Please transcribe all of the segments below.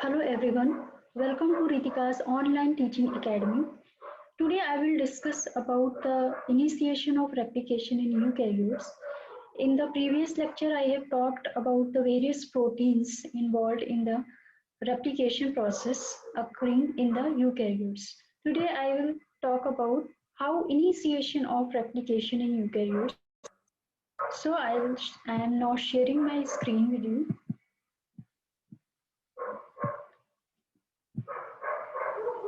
Hello everyone, welcome to Ritika's online teaching academy. Today I will discuss about the initiation of replication in eukaryotes. In the previous lecture I have talked about the various proteins involved in the replication process occurring in the eukaryotes. Today I will talk about how initiation of replication in eukaryotes. So I am now sharing my screen with you.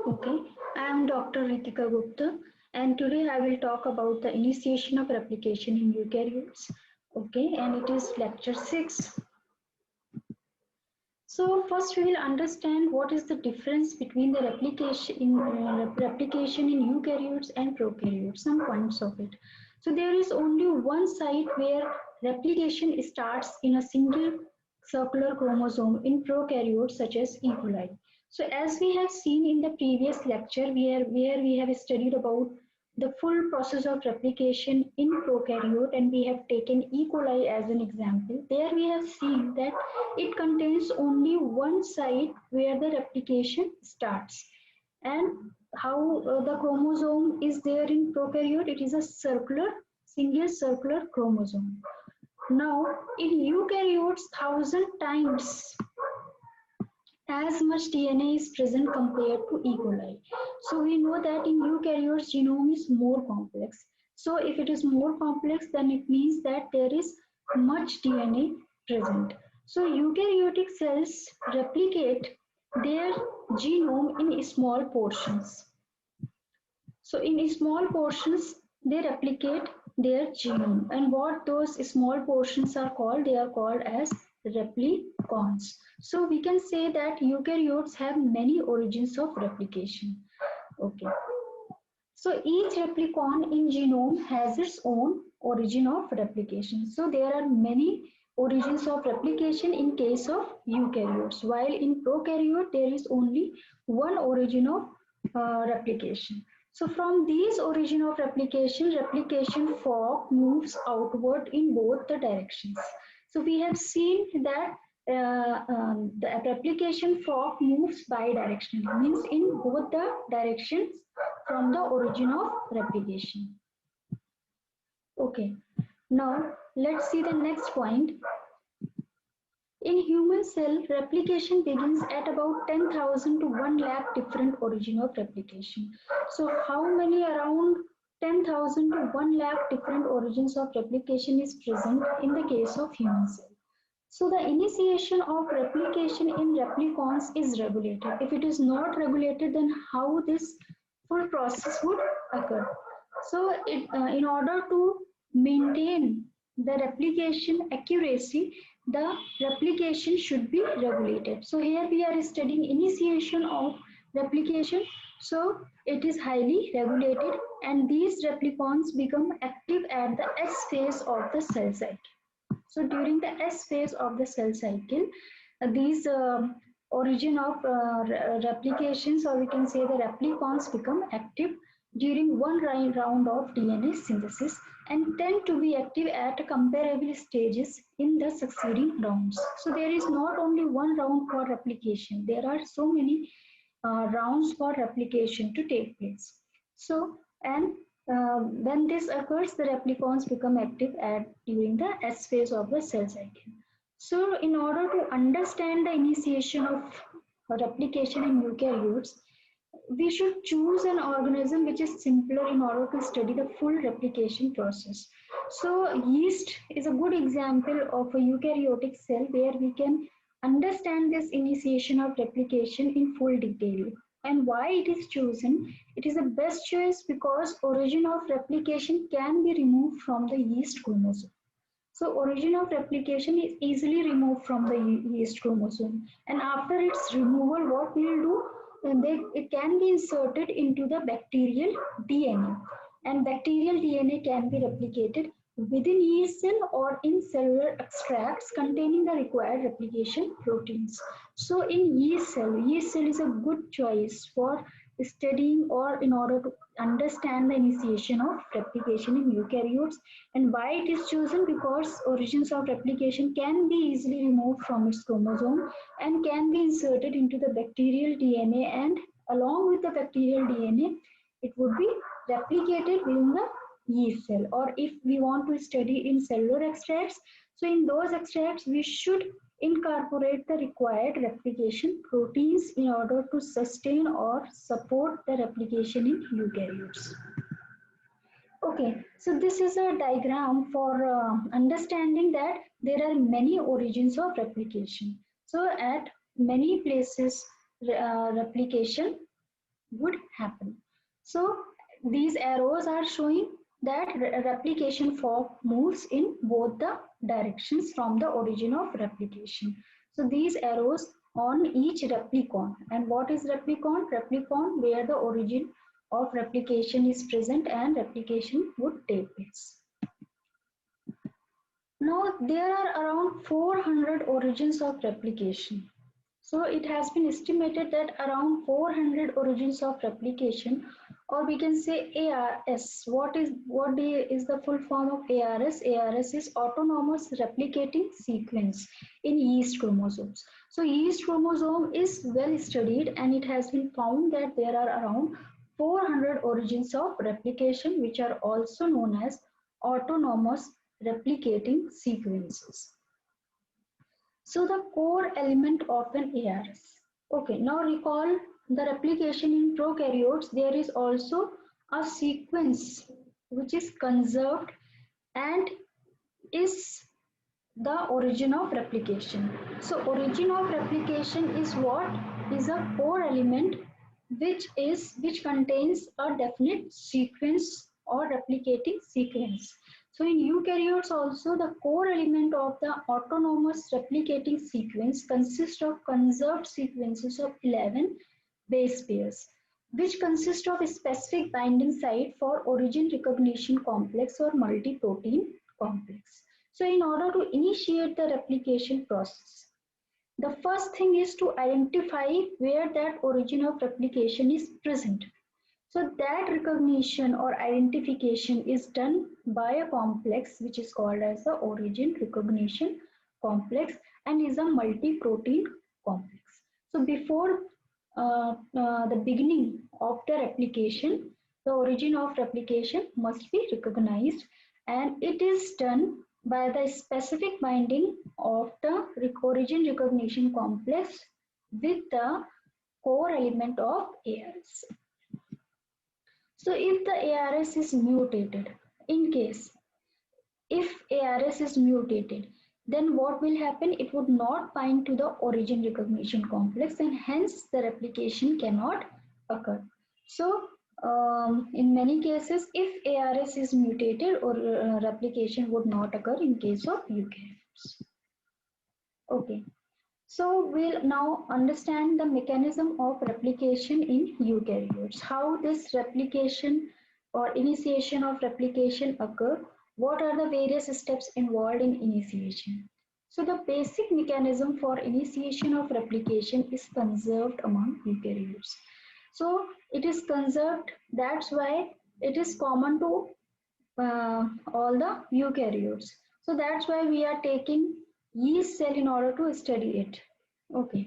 Okay, I am Dr. Ritika Gupta and today I will talk about the initiation of replication in eukaryotes. Okay, and it is lecture 6. So first we will understand what is the difference between the replication in eukaryotes and prokaryotes, some points of it. So there is only one site where replication starts in a single circular chromosome in prokaryotes such as E. coli. So as we have seen in the previous lecture where we have studied about the full process of replication in prokaryote and we have taken E. coli as an example, there we have seen that it contains only one site where the replication starts. And how the chromosome is there in prokaryote, it is a single circular chromosome. Now in eukaryotes, 1,000 times as much DNA is present compared to E. coli. So we know that in eukaryotes genome is more complex. So if it is more complex, then it means that there is much DNA present. So eukaryotic cells replicate their genome in small portions. So in small portions, they replicate their genome. And what those small portions are called, they are called as replicons. So we can say that eukaryotes have many origins of replication. Okay. So each replicon in genome has its own origin of replication. So there are many origins of replication in case of eukaryotes, while in prokaryote there is only one origin of replication. So from these origin of replication fork moves outward in both the directions. So we have seen that the replication fork moves bidirectionally, means in both the directions from the origin of replication. Okay, now let's see the next point. In human cell, replication begins at about 10,000 to 1 lakh different origin of replication. So how many? Around 10,000 to 1 lakh different origins of replication is present in the case of human cell. So the initiation of replication in replicons is regulated. If it is not regulated, then how this full process would occur? So in order to maintain the replication accuracy, the replication should be regulated. So here we are studying initiation of replication. So it is highly regulated and these replicons become active at the S phase of the cell cycle. So during the S phase of the cell cycle, these origin of replications, or we can say the replicons, become active during one round of DNA synthesis and tend to be active at comparable stages in the succeeding rounds. So there is not only one round for replication, there are so many rounds for replication to take place. So, and when this occurs, the replicons become active during the S phase of the cell cycle. So in order to understand the initiation of replication in eukaryotes, we should choose an organism which is simpler in order to study the full replication process. So yeast is a good example of a eukaryotic cell where we can understand this initiation of replication in full detail. And why it is chosen? It is the best choice because origin of replication can be removed from the yeast chromosome. So origin of replication is easily removed from the yeast chromosome. And after its removal, what we will do? It can be inserted into the bacterial DNA. And bacterial DNA can be replicated within yeast cell or in cellular extracts containing the required replication proteins. So in yeast cell is a good choice for studying or in order to understand the initiation of replication in eukaryotes. And why it is chosen? Because origins of replication can be easily removed from its chromosome and can be inserted into the bacterial DNA, and along with the bacterial DNA it would be replicated within the yeast cell. Or if we want to study in cellular extracts, so in those extracts we should incorporate the required replication proteins in order to sustain or support the replication in eukaryotes. Okay, so this is a diagram for understanding that there are many origins of replication. So at many places replication would happen. So these arrows are showing that replication fork moves in both the directions from the origin of replication. So these arrows on each replicon. And what is replicon? Replicon where the origin of replication is present and replication would take place. Now there are around 400 origins of replication. So it has been estimated that around 400 origins of replication, or we can say ARS. What is the full form of ARS? ARS is autonomous replicating sequence in yeast chromosomes. So yeast chromosome is well studied, and it has been found that there are around 400 origins of replication, which are also known as autonomous replicating sequences. So the core element of an ARS. Okay, now recall the replication in prokaryotes. There is also a sequence which is conserved and is the origin of replication. So origin of replication is what? Is a core element which contains a definite sequence or replicating sequence. So in eukaryotes also, the core element of the autonomous replicating sequence consists of conserved sequences of 11 base pairs, which consist of a specific binding site for origin recognition complex or multi-protein complex. So in order to initiate the replication process, the first thing is to identify where that origin of replication is present. So that recognition or identification is done by a complex which is called as the origin recognition complex and is a multi-protein complex. So before the beginning of the replication, the origin of replication must be recognized, and it is done by the specific binding of the origin recognition complex with the core element of ARS. So if the ARS is mutated, in case if ARS is mutated, then what will happen? It would not bind to the origin recognition complex, and hence the replication cannot occur. So in many cases, if ARS is mutated, or replication would not occur in case of eukaryotes. Okay. So we'll now understand the mechanism of replication in eukaryotes. How this replication or initiation of replication occur? What are the various steps involved in initiation? So the basic mechanism for initiation of replication is conserved among eukaryotes. So it is conserved, that's why it is common to all the eukaryotes. So that's why we are taking yeast cell in order to study it. Okay.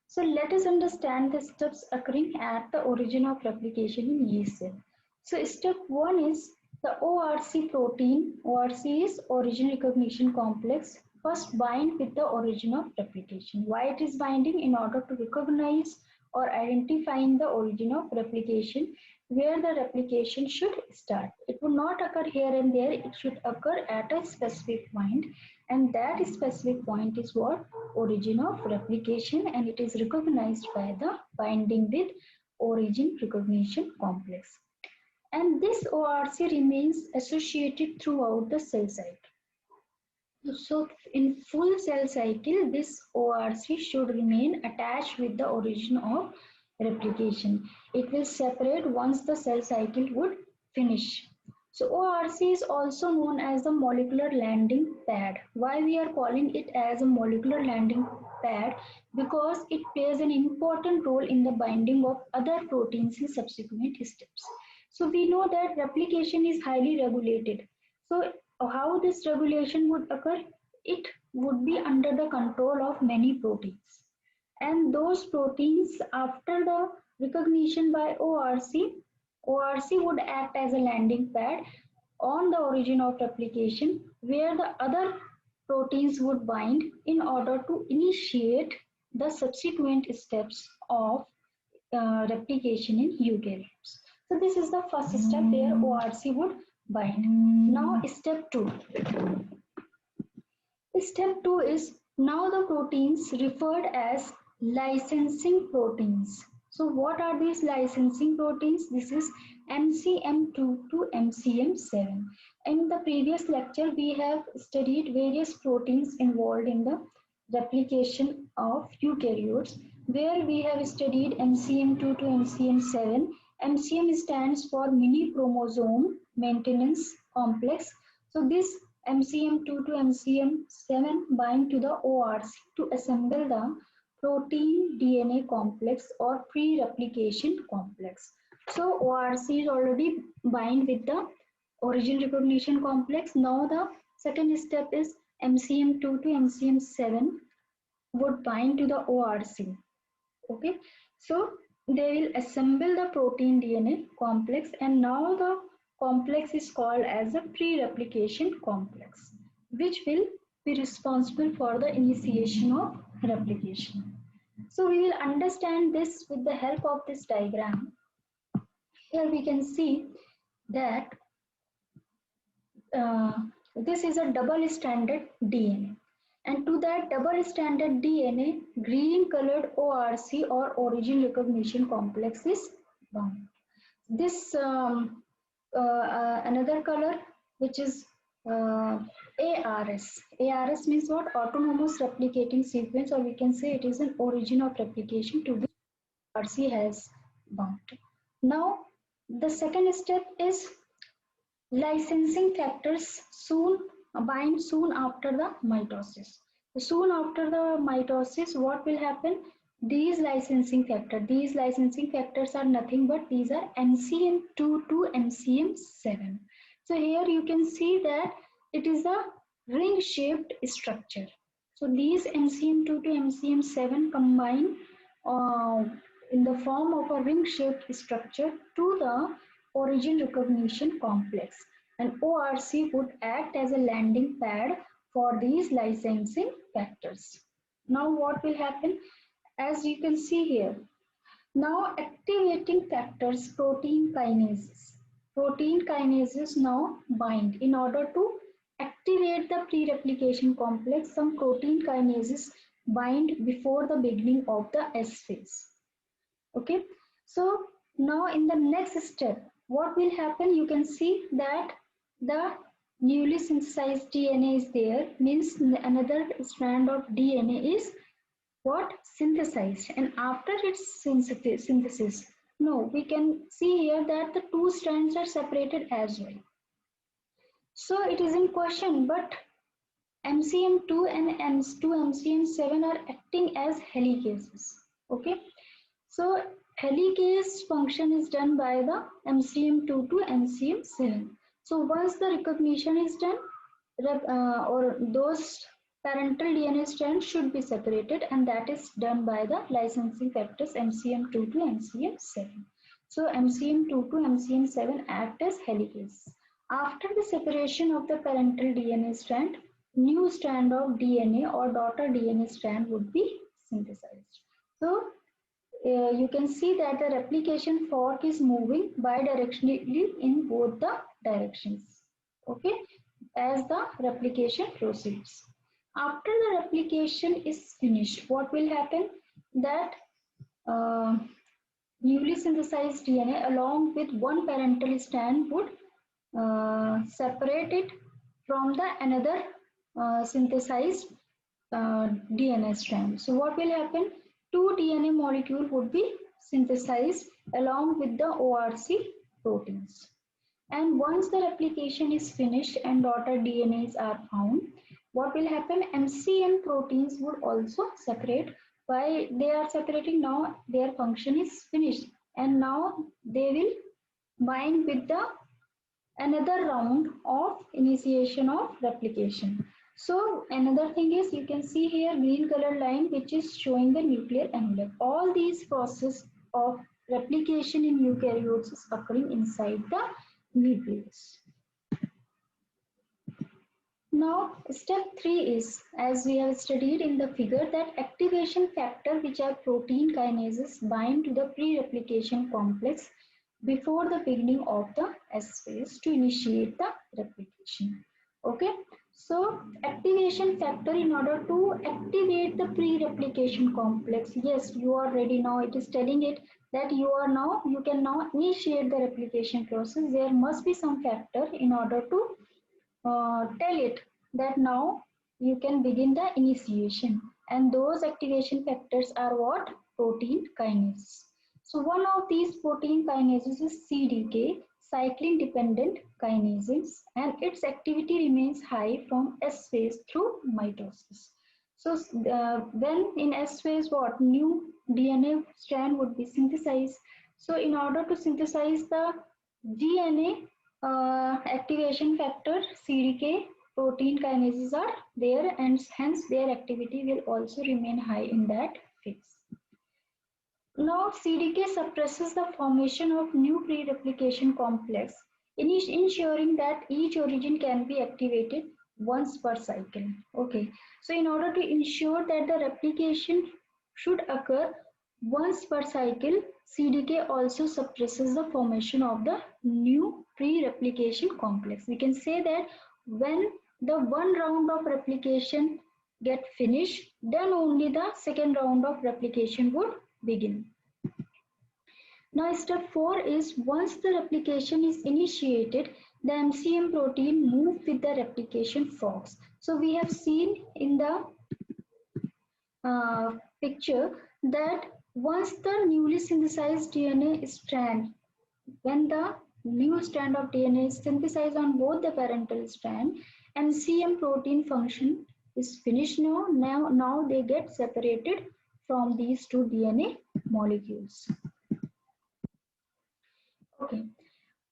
So let us understand the steps occurring at the origin of replication in yeast cell. So step 1 is the ORC protein. ORC is origin recognition complex. First bind with the origin of replication. Why it is binding? In order to recognize or identifying the origin of replication, where the replication should start. It will not occur here and there, it should occur at a specific point, and that specific point is what? Origin of replication, and it is recognized by the binding with origin recognition complex. And this ORC remains associated throughout the cell cycle. So in full cell cycle, this ORC should remain attached with the origin of replication. It will separate once the cell cycle would finish. So ORC is also known as the molecular landing pad. Why we are calling it as a molecular landing pad because it plays an important role in the binding of other proteins in subsequent steps. So we know that replication is highly regulated. So how this regulation would occur? It would be under the control of many proteins. And those proteins, after the recognition by ORC would act as a landing pad on the origin of replication where the other proteins would bind in order to initiate the subsequent steps of replication in eukaryotes. So this is the first step where ORC would bind. Now step 2. Step 2 is now the proteins referred as licensing proteins. So what are these licensing proteins? This is MCM2 to MCM7. In the previous lecture, we have studied various proteins involved in the replication of eukaryotes, where we have studied MCM2 to MCM7. MCM stands for mini chromosome maintenance complex. So this MCM2 to MCM7 bind to the ORC to assemble the protein DNA complex or pre-replication complex. So ORC is already bind with the origin recognition complex. Now the second step is MCM2 to MCM7 would bind to the ORC. Okay, so they will assemble the protein DNA complex, and now the complex is called as a pre-replication complex, which will be responsible for the initiation of replication. So we will understand this with the help of this diagram. Here we can see that this is a double-stranded DNA. And to that double-stranded DNA, green colored ORC or origin recognition complex is bound. This another color, which is ARS. ARS means what? Autonomous replicating sequence, or we can say it is an origin of replication to which RC has bound. Now, the second step is licensing factors bind soon after the mitosis. Soon after the mitosis, what will happen? These licensing factors are nothing but these are MCM2 to MCM7. So here you can see that it is a ring-shaped structure. So these MCM2 to MCM7 combine in the form of a ring-shaped structure to the origin recognition complex, and ORC would act as a landing pad for these licensing factors. Now what will happen? As you can see here, now activating factors, protein kinases. Protein kinases now bind. In order to activate the pre-replication complex, some protein kinases bind before the beginning of the S phase. Okay, so now in the next step, what will happen? You can see that the newly synthesized DNA is there, means another strand of DNA is what? Synthesized. And after its synthesis, no, we can see here that the two strands are separated as well. So it is in question, but MCM2 and MCM7 are acting as helicases. Okay, so helicase function is done by the MCM2 to MCM7. So once the recognition is done, or those parental DNA strands should be separated, and that is done by the licensing factors MCM2 to MCM7. So MCM2 to MCM7 act as helicase. After the separation of the parental DNA strand, new strand of DNA or daughter DNA strand would be synthesized. So you can see that the replication fork is moving bidirectionally in both the directions. Okay, as the replication proceeds. After the replication is finished, what will happen? That newly synthesized DNA along with one parental strand would separate it from the another synthesized DNA strand. So what will happen? Two DNA molecule would be synthesized along with the ORC proteins. And once the replication is finished and daughter DNAs are found, what will happen? MCM proteins would also separate. Why they are separating? Now their function is finished, and now they will bind with the another round of initiation of replication. So another thing is, you can see here green color line which is showing the nuclear envelope. All these process of replication in eukaryotes is occurring inside the nucleus. Now, step 3 is, as we have studied in the figure, that activation factor, which are protein kinases, bind to the pre-replication complex before the beginning of the S phase to initiate the replication. Okay, so activation factor, in order to activate the pre-replication complex, yes, you are ready now. It is telling it that you can now initiate the replication process. There must be some factor in order to tell it that now you can begin the initiation, and those activation factors are what? Protein kinase. So one of these protein kinases is CDK, cyclin dependent kinases, and its activity remains high from S phase through mitosis. So when in S phase, what? New DNA strand would be synthesized. So in order to synthesize the DNA, activation factor CDK, protein kinases are there, and hence their activity will also remain high in that phase. Now CDK suppresses the formation of new pre-replication complex, ensuring that each origin can be activated once per cycle. Okay, so in order to ensure that the replication should occur once per cycle, CDK also suppresses the formation of the new pre-replication complex. We can say that when the one round of replication get finished, then only the second round of replication would begin. Now step 4 is, once the replication is initiated, the MCM protein move with the replication forks. So we have seen in the picture that once the newly synthesized DNA strand, when the new strand of DNA is synthesized on both the parental strand, MCM protein function is finished now. Now they get separated from these two DNA molecules. Okay,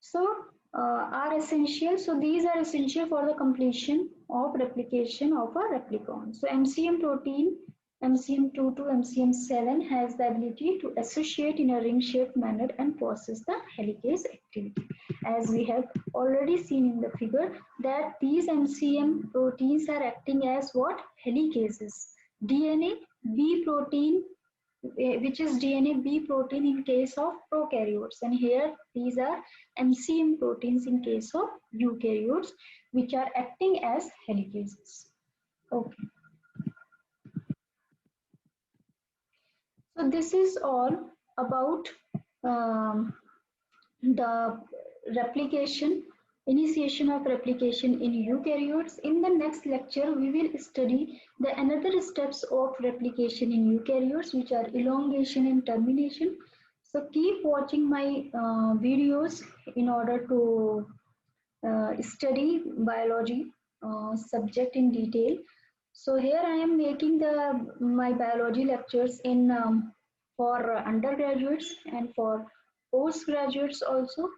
so are essential. So these are essential for the completion of replication of a replicon. So MCM protein, MCM2 to MCM7, has the ability to associate in a ring-shaped manner and process the helicase activity. As we have already seen in the figure, that these MCM proteins are acting as what? Helicases. DNA B protein, which is DNA B protein in case of prokaryotes, and here these are MCM proteins in case of eukaryotes, which are acting as helicases. Okay, so this is all about the replication, initiation of replication in eukaryotes. In the next lecture, we will study the another steps of replication in eukaryotes, which are elongation and termination. So keep watching my videos in order to study biology subject in detail. So here I am making my biology lectures in for undergraduates and for postgraduates also.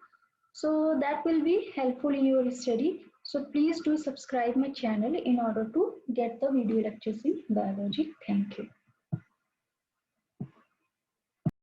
So that will be helpful in your study. So please do subscribe my channel in order to get the video lectures in biology. Thank you.